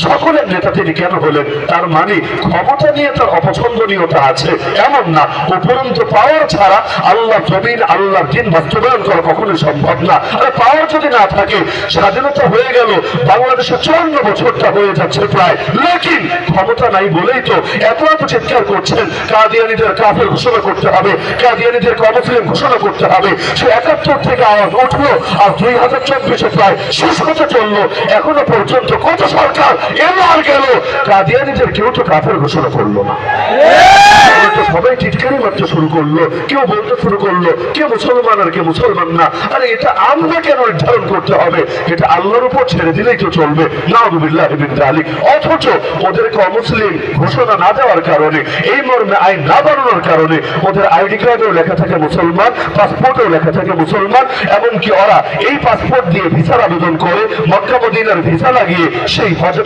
সকলের নেতা তিনি কেন হলেন? তার মানে ক্ষমতা নিয়ে তার অপছন্দনীয়তা আছে এমন না, উপরন্তু পাওয়ার ছাড়া আল্লাহ জমিন আল্লাহর দিন বাস্তবায়ন করা কখনোই সম্ভব না। আর পাওয়ার যদি না থাকে, স্বাধীনতা হয়ে গেল, বাংলাদেশে 54 বছরটা হয়ে যাচ্ছে প্রায়, লেকিন ক্ষমতা নাই বলেই তো এত চিৎকার করছেন কাদিয়ানীদের কাফের ঘোষণা করতে হবে, কাদিয়ানীদেরকে অমুসলিম ঘোষণা করতে হবে। সে 71 থেকে আওয়াজ উঠলো আর 2024 প্রায় শেষ হতে চললো, এখনো পর্যন্ত কত সরকার এলো আর গেল, কাদিয়ানীদের কেউ তো কাফের ঘোষণা করলো না। সবাই টিটকারি মারতে শুরু করলো, কেউ বলতে শুরু করলো কে মুসলমান আর কে মুসলমান না। আরে এটা আমরা কেন নির্ধারণ করতে হবে? এটা আল্লাহর উপর ছেড়ে দিলেই তো চলবে। নাউযুবিল্লাহি মিন যালিক। অথচ ওদেরকে অমুসলিম ঘোষণা না দেওয়ার কারণে, এই মর্মে আইন না বানানোর কারণে ওদের আইডি কার্ডেও লেখা থাকে মুসলমান, পাসপোর্টেও লেখা থাকে মুসলমান, এমনকি ওরা এই পাসপোর্ট দিয়ে ভিসার আবেদন করে, মক্কা মদিনার ভিসা লাগিয়ে সেই হজ